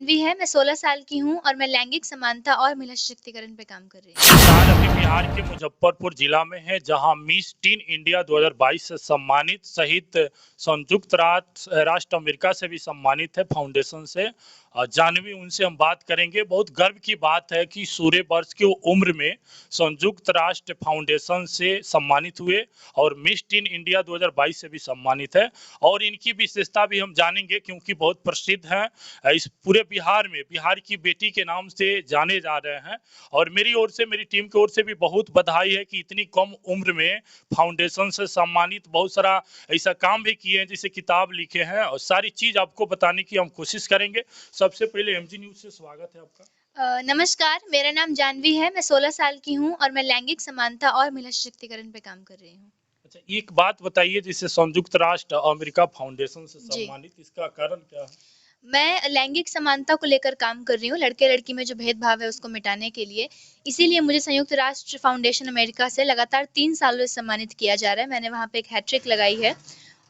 जानवी है, मैं 16 साल की हूँ और मैं लैंगिक समानता और महिला सशक्तिकरण पे काम कर रही हूँ। फिलहाल अभी बिहार के मुजफ्फरपुर जिला में है, जहां मिस टीन इंडिया 2022 से सम्मानित सहित संयुक्त राष्ट्र अमेरिका से भी सम्मानित है फाउंडेशन से। जानवी उनसे हम बात करेंगे। बहुत गर्व की बात है कि 16 वर्ष की उम्र में संयुक्त राष्ट्र फाउंडेशन से सम्मानित हुए और मिस टीन इंडिया 2022 से भी सम्मानित है। और इनकी विशेषता भी हम जानेंगे, क्योंकि बहुत प्रसिद्ध है इस पूरे बिहार में, बिहार की बेटी के नाम से जाने जा रहे हैं। और मेरी ओर से, मेरी टीम की ओर से भी बहुत बधाई है कि इतनी कम उम्र में फाउंडेशन से सम्मानित, बहुत सारा ऐसा काम भी किए हैं, जैसे किताब लिखे हैं, और सारी चीज आपको बताने की हम कोशिश करेंगे। सबसे पहले एमजी न्यूज से स्वागत है आपका। नमस्कार, मेरा नाम जानवी है, मैं 16 साल की हूँ और मैं लैंगिक समानता और महिला सशक्तिकरण पे काम कर रही हूँ। अच्छा, एक बात बताइए, जिसे संयुक्त राष्ट्र अमेरिका फाउंडेशन से जी। सम्मानित, इसका कारण क्या है? मैं लैंगिक समानता को लेकर काम कर रही हूँ, लड़के-लड़की में जो भेदभाव है उसको मिटाने के लिए। इसीलिए मुझे संयुक्त राष्ट्र फाउंडेशन अमेरिका से लगातार 3 सालों से सम्मानित किया जा रहा है। मैंने वहाँ पे एक हैट्रिक लगाई है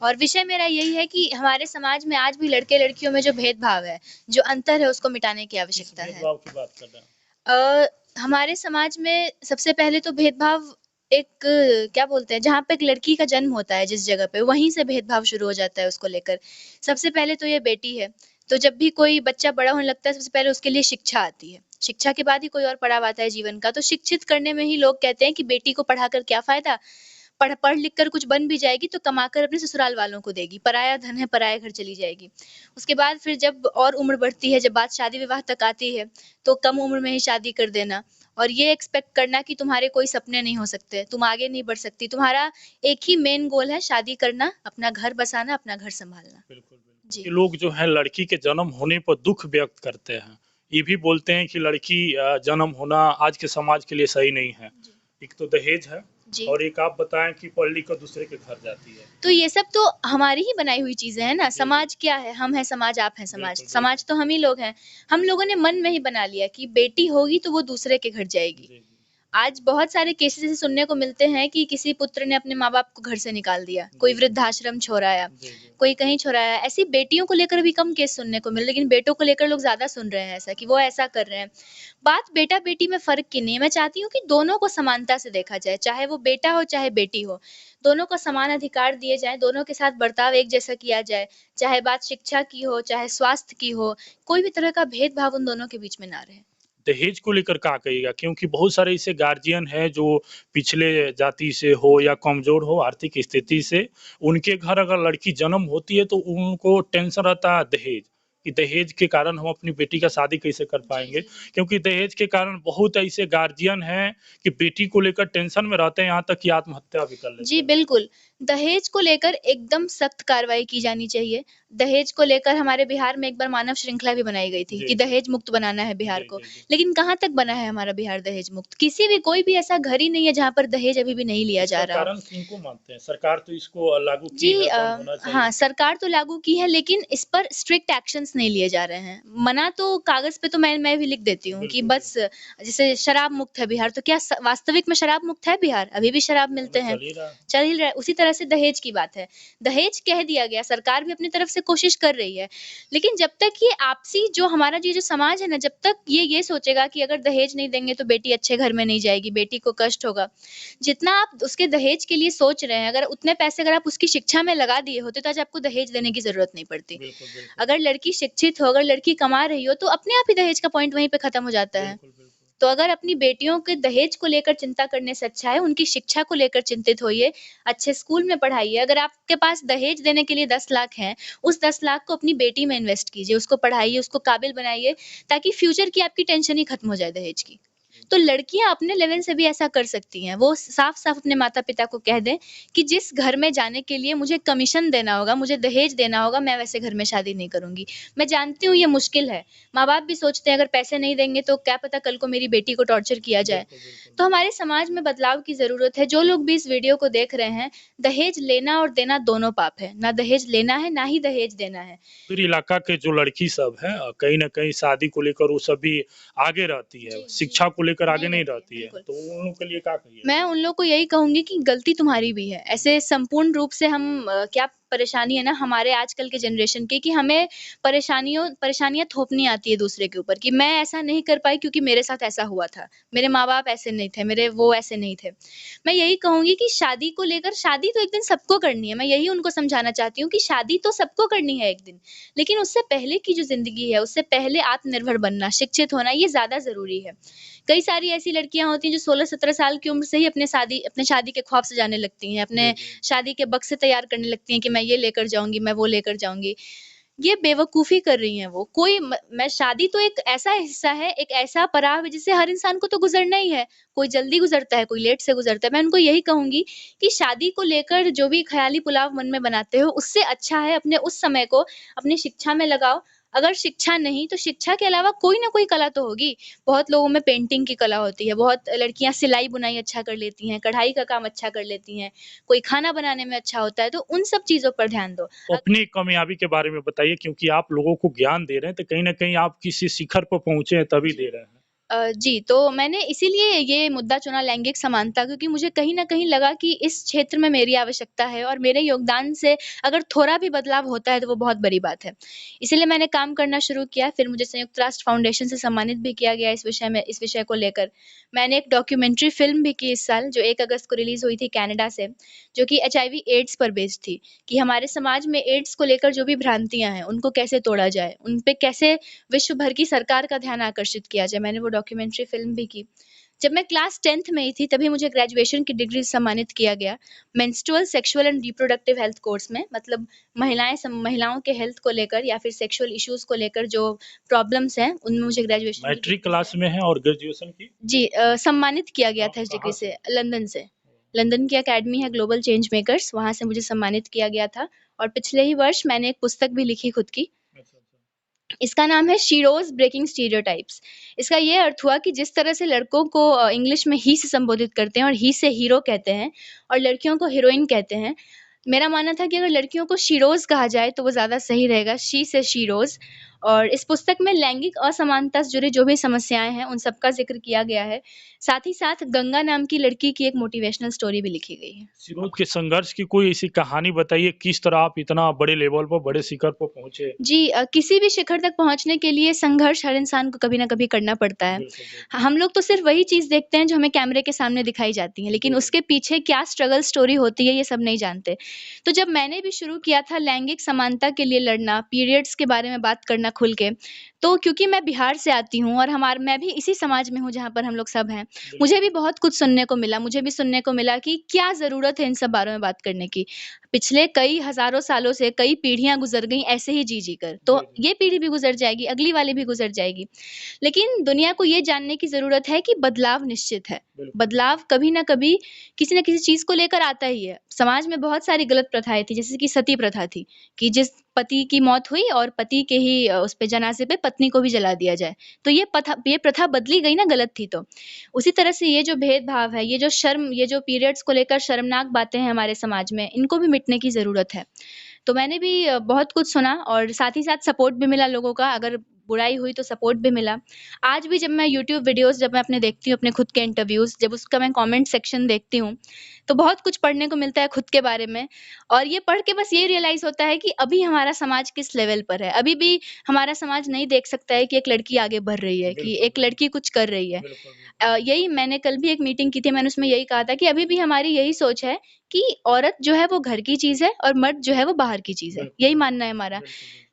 और विषय मेरा यही है कि हमारे समाज में आज भी लड़के-लड़कियों में जो भेदभाव है, जो अंतर है उसको मिटाने की किस आवश्यकता है। भेदभाव की बात कर रहे हैं? हमारे समाज में सबसे पहले तो भेदभाव एक क्या बोलते हैं, जहाँ पे एक लड़की का जन्म होता है जिस जगह पे, वहीं से भेदभाव शुरू हो जाता है उसको लेकर। सबसे पहले तो ये बेटी है, तो जब भी कोई बच्चा बड़ा होने लगता है, सबसे पहले उसके लिए शिक्षा आती है। शिक्षा के बाद ही कोई और पड़ाव आता है जीवन का। तो शिक्षित करने में ही लोग कहते हैं कि बेटी को पढ़ाकर क्या फ़ायदा? पढ़ लिख कर कुछ बन भी जाएगी तो कमाकर अपने ससुराल वालों को देगी, पराया धन है, पराये घर चली जाएगी। उसके बाद फिर जब और उम्र बढ़ती है, जब बात शादी-विवाह तक आती है, तो कम उम्र में ही शादी कर देना और ये एक्सपेक्ट करना कि तुम्हारे कोई सपने नहीं हो सकते, तुम आगे नहीं बढ़ सकती, तुम्हारा एक ही मेन गोल है शादी करना, अपना घर बसाना, अपना घर सँभालना। बिल्कुल, बिल्कुल। जी। कि लोग जो है लड़की के जन्म होने पर दुःख व्यक्त करते हैं। ये भी बोलते हैं कि लड़की जन्म होना आज के समाज के लिए सही नहीं है। जी। एक तो दहेज है, जी। और एक आप बताएँ कि पढ़ लिख कर दूसरे के घर जाती है। तो ये सब तो हमारी ही बनाई हुई चीज़ें हैं ना, जी, समाज क्या है? हम हैं समाज, आप हैं समाज। बिल्कुल, समाज बिल्कुल। तो हम ही लोग हैं। हम लोगों ने मन में ही बना लिया कि बेटी होगी तो वो दूसरे के घर जाएगी। जी, जी। आज बहुत सारे केसेज़ ऐसे सुनने को मिलते हैं कि किसी पुत्र ने अपने माँ-बाप को घर से निकाल दिया, कोई जी, जी। वृद्धाश्रम छोड़ाया, जी, जी। कोई कहीं छोड़ाया। ऐसी बेटियों को लेकर भी कम केस सुनने को मिले, लेकिन बेटों को लेकर लोग ज़्यादा सुन रहे हैं ऐसा कि वो ऐसा कर रहे हैं। बात बेटा-बेटी में फ़र्क की नहीं है, मैं चाहती हूँ कि दोनों को समानता से देखा जाए, चाहे वो बेटा हो, चाहे बेटी हो। दोनों को समान अधिकार दिए जाएँ, दोनों के साथ बर्ताव एक जैसा किया जाए, चाहे बात शिक्षा की हो, चाहे स्वास्थ्य की हो, कोई भी तरह का भेदभाव उन दोनों के बीच में ना रहे। दहेज को लेकर क्या कहिएगा? क्योंकि बहुत सारे ऐसे गार्जियन हैं जो पिछले जाति से हो या कमज़ोर हो आर्थिक स्थिति से, उनके घर अगर लड़की जन्म होती है तो उनको टेंशन रहता है दहेज, कि दहेज के कारण हम अपनी बेटी का शादी कैसे कर जी, पाएँगे? जी, जी। क्योंकि दहेज के कारण बहुत ऐसे गार्जियन हैं कि बेटी को लेकर टेंशन में रहते हैं, यहाँ तक कि आत्महत्या भी कर लेते जी, हैं। बिल्कुल। दहेज को लेकर एकदम सख्त कार्रवाई की जानी चाहिए। दहेज को लेकर हमारे बिहार में एक बार मानव श्रृंखला भी बनाई गई थी जी, कि जी। दहेज मुक्त बनाना है बिहार जी, को। जी, जी। लेकिन कहाँ तक बना है हमारा बिहार दहेज मुक्त? किसी भी कोई भी ऐसा घर ही नहीं है जहाँ पर दहेज अभी भी नहीं लिया जा इसका रहा हो। कारण किनको मानते हैं? सरकार तो इसको लागू जी की है, बंद होना हाँ, चाहिए। सरकार तो लागू की है लेकिन इस पर स्ट्रिक्ट एक्शंस नहीं लिए जा रहे हैं। मना तो कागज़ पे तो मैं भी लिख देती हूँ कि बिल्कुल, बस बिल्कुल। जैसे शराब मुक्त है बिहार, तो क्या स वास्तविक में शराब मुक्त है बिहार? अभी भी शराब होना मिलते हैं। चल ही रहा है। चल ही रहा है, उसी तरह से दहेज की बात है। दहेज कह दिया गया, सरकार भी अपनी तरफ से कोशिश कर रही है। लेकिन जब तक ये आपसी जो हमारा ये जो समाज है ना, जब तक ये सोचेगा कि अगर दहेज नहीं देंगे तो बेटी अच्छे घर में नहीं जाएगी, बेटी को कष्ट होगा। जितना आप उसके दहेज के लिए सोच रहे हैं, अगर उतने पैसे अगर आप उसकी शिक्षा में लगा दिए होते, तो आज आपको दहेज देने की ज़रूरत नहीं पड़ती। बिल्कुल, बिल्कुल। अगर लड़की शिक्षित हो, अगर लड़की कमा रही हो, तो अपने आप ही दहेज का पॉइंट वहीं पे खत्म हो जाता है। बिल्कुल, बिल्कुल। तो अगर अपनी बेटियों के दहेज को लेकर चिंता करने से अच्छा है, उनकी शिक्षा को लेकर चिंतित होइए, अच्छे स्कूल में पढ़ाइए। अगर आपके पास दहेज देने के लिए 10 लाख हैं, उस 10 लाख को अपनी बेटी में इन्वेस्ट कीजिए, उसको पढ़ाइए, उसको काबिल बनाइए, ताकि फ्यूचर की आपकी टेंशन ही खत्म हो जाए दहेज की। तो लड़कियाँ अपने लेवल से भी ऐसा कर सकती हैं। वो साफ-साफ अपने माता-पिता को कह दें कि जिस घर में जाने के लिए मुझे कमीशन देना होगा, मुझे दहेज देना होगा, मैं वैसे घर में शादी नहीं करूँगी। मैं जानती हूँ ये मुश्किल है। माँ-बाप भी सोचते हैं अगर पैसे नहीं देंगे तो क्या पता कल को मेरी बेटी को टॉर्चर किया जाए। बिल्कुल, बिल्कुल। तो हमारे समाज में बदलाव की ज़रूरत है। जो लोग भी इस वीडियो को देख रहे हैं, दहेज लेना और देना दोनों पाप है। ना दहेज लेना है, ना ही दहेज देना है। फिर इलाका के जो लड़की सब हैं कहीं न कहीं शादी को लेकर वो सब भी आगे रहती है, जी, जी। शिक्षा को लेकर आगे नहीं नहीं रहती है, रहती है, बिल्कुल। तो उन लोग के लिए क्या कहिएगा? मैं उन लोग को यही कहूँगी कि गलती तुम्हारी भी है। ऐसे संपूर्ण रूप से हम क्या परेशानी है ना हमारे आजकल के जनरेशन की, कि हमें परेशानियाँ थोपनी आती है दूसरे के ऊपर, कि मैं ऐसा नहीं कर पाई क्योंकि मेरे साथ ऐसा हुआ था, मेरे माँ-बाप ऐसे नहीं थे, मेरे वो ऐसे नहीं थे। मैं यही कहूँगी कि शादी को लेकर, शादी तो एक दिन सबको करनी है, मैं यही उनको समझाना चाहती हूँ कि शादी तो सबको करनी है एक दिन, लेकिन उससे पहले की जो ज़िंदगी है, उससे पहले आत्मनिर्भर बनना, शिक्षित होना, ये ज़्यादा ज़रूरी है। कई सारी ऐसी लड़कियाँ होती हैं जो 16-17 साल की उम्र से ही अपने शादी के ख्वाब सजाने लगती हैं, अपने शादी के बक्से तैयार करने लगती हैं कि मैं ये लेकर जाऊँगी, मैं वो लेकर जाऊँगी। ये बेवकूफ़ी कर रही हैं वो। कोई म मैं शादी तो एक ऐसा हिस्सा है, एक ऐसा पड़ाव है जिससे हर इंसान को तो गुज़रना ही है। कोई जल्दी गुज़रता है, कोई लेट से गुज़रता है। मैं उनको यही कहूँगी कि शादी को लेकर जो भी ख़याली पुलाव मन में बनाते हो, उससे अच्छा है अपने उस समय को अपनी शिक्षा में लगाओ। अगर शिक्षा नहीं, तो शिक्षा के अलावा कोई ना कोई कला तो होगी। बहुत लोगों में पेंटिंग की कला होती है, बहुत लड़कियाँ सिलाई-बुनाई अच्छा कर लेती हैं, कढ़ाई का काम अच्छा कर लेती हैं, कोई खाना बनाने में अच्छा होता है, तो उन सब चीज़ों पर ध्यान दो। तो अपनी कामयाबी के बारे में बताइए, क्योंकि आप लोगों को ज्ञान दे रहे हैं, तो कहीं न कहीं आप किसी शिखर पर पहुँचे हैं तभी दे रहे हैं। जी, तो मैंने इसीलिए ये मुद्दा चुना, लैंगिक समानता, क्योंकि मुझे कहीं न कहीं लगा कि इस क्षेत्र में मेरी आवश्यकता है और मेरे योगदान से अगर थोड़ा भी बदलाव होता है, तो वो बहुत बड़ी बात है। इसीलिए मैंने काम करना शुरू किया, फिर मुझे संयुक्त राष्ट्र फाउंडेशन से सम्मानित भी किया गया इस विषय को लेकर। मैंने एक डॉक्यूमेंट्री फ़िल्म भी की इस साल, जो 1 अगस्त को रिलीज़ हुई थी कनाडा से, जो कि एचआईवी एड्स पर बेस्ड थी, कि हमारे समाज में एड्स को लेकर जो भी भ्रांतियाँ हैं, उनको कैसे तोड़ा जाए, उन पे कैसे विश्व भर की सरकार का ध्यान आकर्षित किया जाए, मैंने वो डॉक्यूमेंट्री फ़िल्म भी की। जब मैं क्लास 10th में ही थी, तभी मुझे ग्रेजुएशन की डिग्री से सम्मानित किया गया, menstrual, sexual and reproductive health course में। मतलब महिलाओं के हेल्थ को लेकर या फिर सेक्सुअल इश्यूज़ को लेकर जो प्रॉब्लम्स हैं, उनमें मुझे ग्रेजुएशन की मैट्रिक डिग्री क्लास से में हैं और ग्रेजुएशन की? जी सम्मानित किया गया था इस कहाँ डिग्री से? से, लंदन से। लंदन की अकेडमी है ग्लोबल चेंज मेकर्स, वहाँ से मुझे सम्मानित किया गया था और पिछले ही वर्ष मैंने एक पुस्तक भी लिखी खुद की। अच्छा, अच्छा। इसका नाम है शीरोज़ ब्रेकिंग स्टीरियोटाइप्स। इसका ये अर्थ हुआ कि जिस तरह से लड़कों को इंग्लिश में ही से संबोधित करते हैं और ही से हीरो कहते हैं और लड़कियों को हीरोइन कहते हैं। मेरा मानना था कि अगर लड़कियों को शीरोज़ कहा जाए तो वो ज़्यादा सही रहेगा, शी से शीरोज़। और इस पुस्तक में लैंगिक असमानता से जुड़ी जो भी समस्याएँ हैं, उन सब का ज़िक्र किया गया है। साथ ही साथ गंगा नाम की लड़की की एक मोटिवेशनल स्टोरी भी लिखी गई है। सिरोध के संघर्ष की कोई ऐसी कहानी बताइए, किस तरह आप इतना बड़े लेवल पर, बड़े शिखर पर पहुँचे? जी किसी भी शिखर तक पहुँचने के लिए संघर्ष हर इंसान को कभी न कभी करना पड़ता है। बिल्कुल, बिल्कुल। हम लोग तो सिर्फ़ वही चीज़ देखते हैं जो हमें कैमरे के सामने दिखाई जाती है, लेकिन जी, उसके पीछे क्या स्ट्रगल स्टोरी होती है ये सब नहीं जानते। तो जब मैंने भी शुरू किया था लैंगिक समानता के लिए लड़ना, पीरियड्स के बारे में बात करना खुल के, तो क्योंकि मैं बिहार से आती हूँ और मैं भी इसी समाज में हूँ जहाँ पर हम लोग सब हैं। मुझे भी बहुत कुछ सुनने को मिला, मुझे भी सुनने को मिला कि क्या ज़रूरत है इन सब बारों में बात करने की। पिछले कई हज़ारों सालों से कई पीढ़ियाँ गुज़र गईं ऐसे ही जी-जी कर, तो जी, जी। ये पीढ़ी भी गुज़र जाएगी, अगली वाली भी गुज़र जाएगी। लेकिन दुनिया को ये जानने की ज़रूरत है कि बदलाव निश्चित है। बिल्कुल। बदलाव कभी न कभी किसी न किसी चीज़ को लेकर आता ही है। समाज में बहुत सारी गलत प्रथाएँ थी, जैसे कि सती प्रथा थी, कि जिस पति की मौत हुई और पति के ही उस पे जनाज़े पे पत्नी को भी जला दिया जाए। तो ये प्रथा बदली गई ना गलत थी तो। उसी तरह से ये जो भेदभाव है, ये जो पीरियड्स को लेकर शर्मनाक बातें हैं हमारे समाज में, इनको भी मिटने की ज़रूरत है। तो मैंने भी बहुत कुछ सुना और साथ ही साथ सपोर्ट भी मिला लोगों का, अगर बुराई हुई तो सपोर्ट भी मिला। आज भी जब मैं यूट्यूब वीडियोज़ जब मैं अपने देखती हूँ अपने खुद के इंटरव्यूज़, जब उसका मैं कमेंट सेक्शन देखती हूँ, तो बहुत कुछ पढ़ने को मिलता है खुद के बारे में और ये पढ़ के बस ये रियलाइज़ होता है कि अभी हमारा समाज किस लेवल पर है। अभी भी हमारा समाज नहीं देख सकता है कि एक लड़की आगे बढ़ रही है, कि एक लड़की कुछ कर रही है। बिल्कुल, बिल्कुल। यही मैंने कल भी एक मीटिंग की थी, मैंने उसमें यही कहा था कि अभी भी हमारी यही सोच है कि औरत जो है वो घर की चीज़ है और मर्द जो है वो बाहर की चीज़ है। यही मानना है हमारा।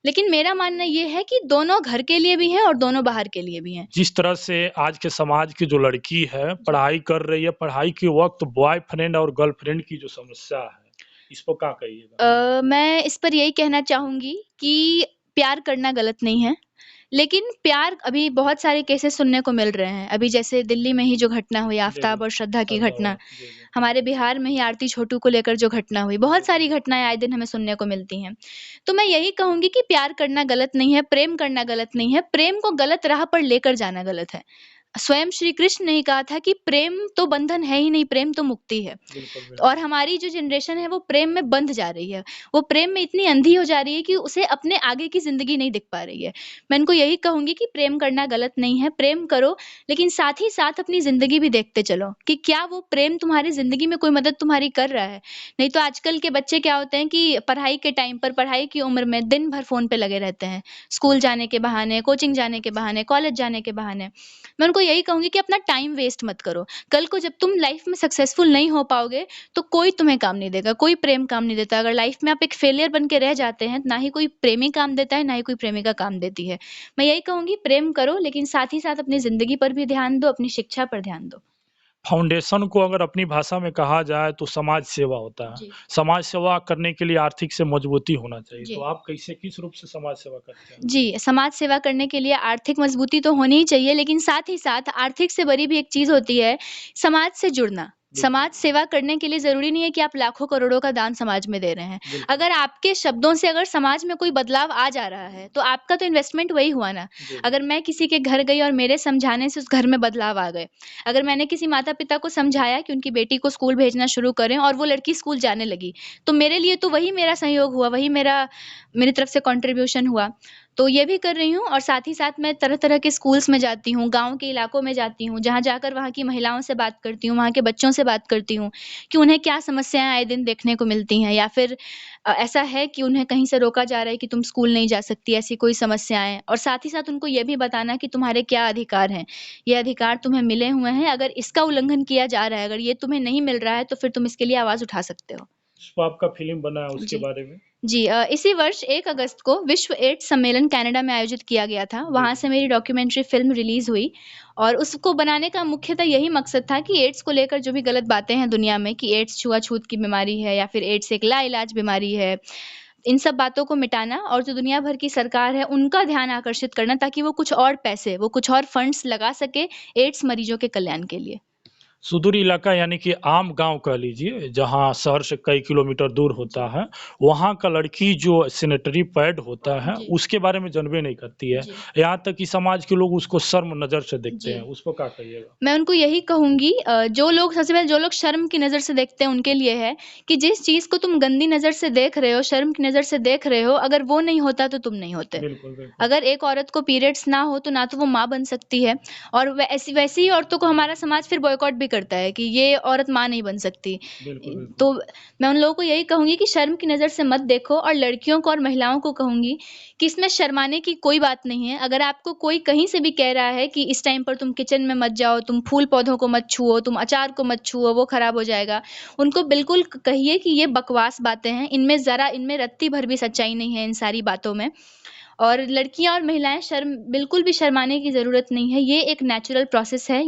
लेकिन मेरा मानना ये है कि दोनों घर के लिए भी हैं और दोनों बाहर के लिए भी हैं। जिस तरह से आज के समाज की जो लड़की है, पढ़ाई कर रही है, पढ़ाई के वक़्त बॉयफ्रेंड और गर्लफ्रेंड की जो समस्या है, इस पर क्या कहिएगा? मैं इस पर यही कहना चाहूँगी कि प्यार करना गलत नहीं है। लेकिन प्यार अभी बहुत सारे केसेस सुनने को मिल रहे हैं। अभी जैसे दिल्ली में ही जो घटना हुई जी, जी। आफ़ताब और श्रद्धा की श्रद्धा घटना, वाला। जी, जी। हमारे बिहार में ही आरती छोटू को लेकर जो घटना हुई, बहुत सारी घटनाएँ आए दिन हमें सुनने को मिलती हैं। तो मैं यही कहूँगी कि प्यार करना गलत नहीं है, प्रेम करना गलत नहीं है, प्रेम को गलत राह पर लेकर जाना गलत है। स्वयं श्री कृष्ण ने ही कहा था कि प्रेम तो बंधन है ही नहीं, प्रेम तो मुक्ति है। बिल्कुल, बिल्कुल। और हमारी जो जनरेशन है वो प्रेम में बंध जा रही है। वो प्रेम में इतनी अंधी हो जा रही है कि उसे अपने आगे की ज़िंदगी नहीं दिख पा रही है। मैं इनको यही कहूँगी कि प्रेम करना गलत नहीं है, प्रेम करो, लेकिन साथ ही साथ अपनी ज़िंदगी भी देखते चलो कि क्या वो प्रेम तुम्हारी ज़िंदगी में कोई मदद तुम्हारी कर रहा है। नहीं तो आजकल के बच्चे क्या होते हैं कि पढ़ाई के टाइम पर, पढ़ाई की उम्र में दिन भर फ़ोन पे लगे रहते हैं। स्कूल जाने के बहाने, कोचिंग जाने के बहाने, कॉलेज जाने के बहाने। मैं उनको यही कहूँगी कि अपना टाइम वेस्ट मत करो। कल को जब तुम लाइफ़ में सक्सेसफुल नहीं हो पाओगे, तो कोई तुम्हें काम नहीं देगा, कोई प्रेम काम नहीं देता। अगर लाइफ़ में आप एक फेलियर बन के रह जाते हैं, ना ही कोई प्रेमी काम देता है, ना ही कोई प्रेमिका काम देती है। मैं यही कहूँगी प्रेम करो, लेकिन साथ ही साथ अपनी ज़िंदगी पर भी ध्यान दो, अपनी शिक्षा पर ध्यान दो। फाउंडेशन को अगर अपनी भाषा में कहा जाए तो समाज सेवा होता है। जी। समाज सेवा करने के लिए आर्थिक से मजबूती होना चाहिए। जी। तो आप कैसे किस रूप से समाज सेवा करते हैं? जी, समाज सेवा करने के लिए आर्थिक मजबूती तो होनी ही चाहिए, लेकिन साथ ही साथ आर्थिक से बड़ी भी एक चीज़ होती है, समाज से जुड़ना। बिल्कुल। समाज सेवा करने के लिए ज़रूरी नहीं है कि आप लाखों करोड़ों का दान समाज में दे रहे हैं। बिल्कुल। अगर आपके शब्दों से अगर समाज में कोई बदलाव आ जा रहा है, तो आपका तो इन्वेस्टमेंट वही हुआ ना। जी। अगर मैं किसी के घर गई और मेरे समझाने से उस घर में बदलाव आ गए, अगर मैंने किसी माता-पिता को समझाया कि उनकी बेटी को स्कूल भेजना शुरू करें और वो लड़की स्कूल जाने लगी, तो मेरे लिए तो वही मेरा सहयोग हुआ, वही मेरी तरफ से कंट्रीब्यूशन हुआ। तो ये भी कर रही हूँ और साथ ही साथ मैं तरह-तरह के स्कूल्स में जाती हूँ, गाँव के इलाकों में जाती हूँ, जहाँ जाकर वहाँ की महिलाओं से बात करती हूँ, वहाँ के बच्चों से बात करती हूँ कि उन्हें क्या समस्याएँ आए दिन देखने को मिलती हैं, या फिर ऐसा है कि उन्हें कहीं से रोका जा रहा है कि तुम स्कूल नहीं जा सकती, ऐसी कोई समस्याएँ, और साथ ही साथ उनको ये भी बताना कि तुम्हारे क्या अधिकार हैं। ये अधिकार तुम्हें मिले हुए हैं, अगर इसका उल्लंघन किया जा रहा है, अगर ये तुम्हें नहीं मिल रहा है, तो फिर तुम इसके लिए आवाज़ उठा सकते हो। उस पे आपका फ़िल्म बना है उसके जी। बारे में? जी, इसी वर्ष 1 अगस्त को विश्व एड्स सम्मेलन कनाडा में आयोजित किया गया था। जी, वहाँ जी। से मेरी डॉक्यूमेंट्री फ़िल्म रिलीज़ हुई और उसको बनाने का मुख्यतः यही मकसद था कि एड्स को लेकर जो भी गलत बातें हैं दुनिया में कि एड्स छुआ-छूत की बीमारी है या फिर एड्स एक लाइलाज बीमारी है, इन सब बातों को मिटाना और जो दुनिया भर की सरकार है, उनका ध्यान आकर्षित करना ताकि वो कुछ और पैसे, वो कुछ और फंड्स लगा सके एड्स मरीजों के कल्याण के लिए। सुदूर इलाका यानी कि आम गाँव कह लीजिए, जहाँ शहर से कई किलोमीटर दूर होता जी। है, वहाँ का लड़की जो सैनिटरी पैड होता है, जी। उसके बारे में जानबे नहीं करती है। जी। यहाँ तक कि समाज के लोग उसको शर्म नज़र से देखते हैं, जी। उस पर क्या कहिएगा? मैं उनको यही कहूँगी, जो लोग सबसे पहले जो लोग शर्म की नज़र से देखते हैं उनके लिए है कि जिस चीज़ को तुम गंदी नज़र से देख रहे हो, शर्म की नज़र से देख रहे हो, अगर वो नहीं होता तो तुम नहीं होते। बिल्कुल, बिल्कुल। अगर एक औरत को पीरियड्स ना हो तो ना तो वो माँ बन सकती है, और वैसी ही औरतों को हमारा समाज फिर बॉयकॉट भी करता है कि ये औरत माँ नहीं बन सकती। बिल्कुल, बिल्कुल। तो मैं उन लोगों को यही कहूँगी कि शर्म की नज़र से मत देखो, और लड़कियों को और महिलाओं को कहूँगी कि इसमें शर्माने की कोई बात नहीं है। अगर आपको कोई कहीं से भी कह रहा है कि इस टाइम पर तुम किचन में मत जाओ, तुम फूल-पौधों को मत छुओ, तुम अचार को मत छुओ, वो खराब हो जाएगा। उनको बिल्कुल कहिए कि ये बकवास बातें हैं, इनमें रत्ती भर भी सच्चाई नहीं है इन सारी बातों में। और लड़कियाँ और महिलाएँ बिल्कुल भी शर्माने की ज़रूरत नहीं है। ये एक नेचुरल प्रोसेस है,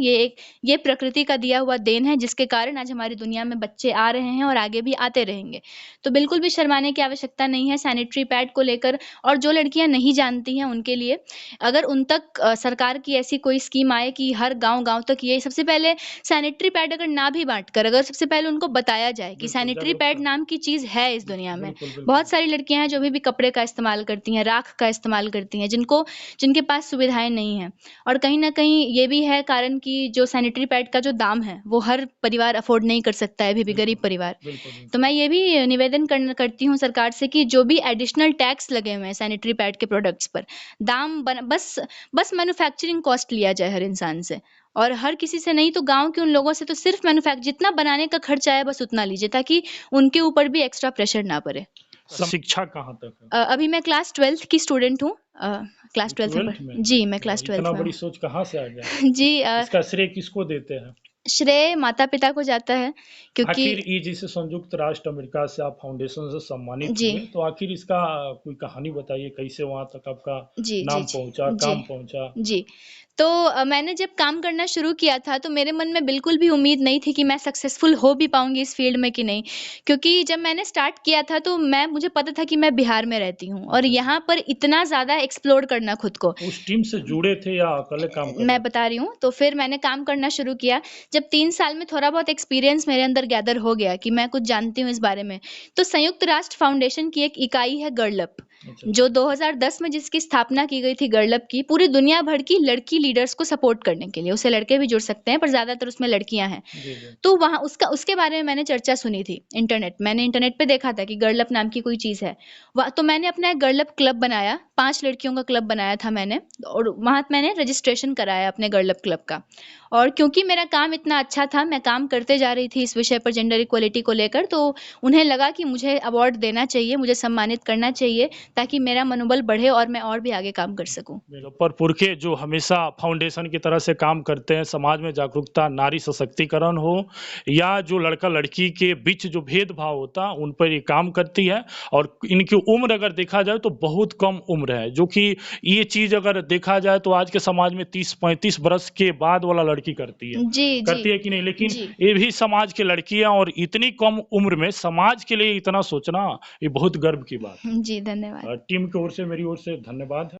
ये प्रकृति का दिया हुआ देन है, जिसके कारण आज हमारी दुनिया में बच्चे आ रहे हैं और आगे भी आते रहेंगे। तो बिल्कुल भी शर्माने की आवश्यकता नहीं है सैनिटरी पैड को लेकर। और जो लड़कियाँ नहीं जानती हैं उनके लिए, अगर उन तक सरकार की ऐसी कोई स्कीम आए कि हर गाँव-गाँव तक ये सबसे पहले सैनिटरी पैड अगर ना भी बाँटकर, अगर सबसे पहले उनको बताया जाए कि बिल्कुल, सैनिटरी पैड जागरूकता। नाम की चीज़ है इस दुनिया में। बिल्कुल, बिल्कुल। बहुत सारी लड़कियाँ हैं जो अभी भी कपड़े का इस्तेमाल करती हैं, राख का इस्तेमाल करती हैं, जिनके पास सुविधाएँ नहीं हैं। और कहीं न कहीं ये भी है कारण कि जो सैनिटरी पैड का जो दाम है, वो हर परिवार अफ़ोर्ड नहीं कर सकता है, अभी भी गरीब बिल्कुल, परिवार। बिल्कुल, बिल्कुल। तो मैं ये भी निवेदन करती हूँ सरकार से कि जो भी एडिशनल टैक्स लगे हुए हैं सैनिटरी पैड के प्रोडक्ट्स पर, दाम बन बस मैन्युफैक्चरिंग कॉस्ट लिया जाए हर इंसान से, और हर किसी से नहीं तो गाँव के उन लोगों से तो सिर्फ़ जितना बनाने का खर्चा है बस उतना लीजिए, ताकि उनके ऊपर भी एक्स्ट्रा प्रेशर ना पड़े। शिक्षा कहाँ तक है? अभी मैं क्लास 12th की स्टूडेंट हूँ। क्लास 12th में 12th में? जी, मैं वाह! क्लास इतना 12th में बड़ी हूँ। सोच कहाँ से आ गया? जी, इसका श्रेय किसको देते हैं? श्रेय माता-पिता को जाता है क्योंकि आखिर ये जैसे संयुक्त राष्ट्र अमेरिका से आप फाउंडेशन से सम्मानित जी। हुए, तो आखिर इसका कोई कहानी बताइए, कैसे वहाँ तक आपका जी, जी, नाम जी। पहुँचा, जी। काम पहुँचा? जी। तो मैंने जब काम करना शुरू किया था, तो मेरे मन में बिल्कुल भी उम्मीद नहीं थी कि मैं सक्सेसफुल हो भी पाऊँगी इस फ़ील्ड में कि नहीं। क्योंकि जब मैंने स्टार्ट किया था, तो मुझे पता था कि मैं बिहार में रहती हूँ और अच्छा, अच्छा। यहाँ पर इतना ज़्यादा एक्सप्लोर करना खुद को। उस टीम से जुड़े थे या अकेले काम कर रहे मैं थे? बता रही हूँ, तो फिर मैंने काम करना शुरू किया। जब 3 साल में थोड़ा बहुत एक्सपीरियंस मेरे अंदर गैदर हो गया कि मैं कुछ जानती हूँ इस बारे में, तो संयुक्त राष्ट्र फाउंडेशन की एक इकाई है गर्लअप। अच्छा। जो 2010 में जिसकी स्थापना की गई थी गर्लअप की, पूरी दुनिया भर की लड़की लीडर्स को सपोर्ट करने के लिए। उससे लड़के भी जुड़ सकते हैं, पर ज़्यादातर उसमें लड़कियाँ हैं। जी, जी। तो वहाँ उसके बारे में मैंने चर्चा सुनी थी मैंने इंटरनेट पे देखा था कि गर्लअप नाम की कोई चीज़ है। तो मैंने अपना एक गर्लअप क्लब बनाया, 5 लड़कियों का क्लब बनाया था मैंने, और वहाँ मैंने रजिस्ट्रेशन कराया अपने गर्लअप क्लब का। और क्योंकि मेरा काम इतना अच्छा था, मैं काम करते जा रही थी इस विषय पर, जेंडर इक्वलिटी को लेकर, तो उन्हें लगा कि मुझे अवार्ड देना चाहिए, मुझे सम्मानित करना चाहिए, ताकि मेरा मनोबल बढ़े और मैं और भी आगे काम कर सकूं। मुजफ्फरपुर के जो हमेशा फाउंडेशन की तरह से काम करते हैं, समाज में जागरूकता, नारी सशक्तिकरण हो या जो लड़का लड़की के बीच जो भेदभाव होता उन पर ये काम करती है। और इनकी उम्र अगर देखा जाए तो बहुत कम उम्र है, जो कि ये चीज़ अगर देखा जाए तो आज के समाज में 30-35 बरस के बाद वाला लड़की करती है, जी, जी। करती है कि नहीं? लेकिन जी। ये भी समाज की लड़कियां, और इतनी कम उम्र में समाज के लिए इतना सोचना, ये बहुत गर्व की बात है। जी, धन्यवाद। टीम की ओर से, मेरी ओर से धन्यवाद है।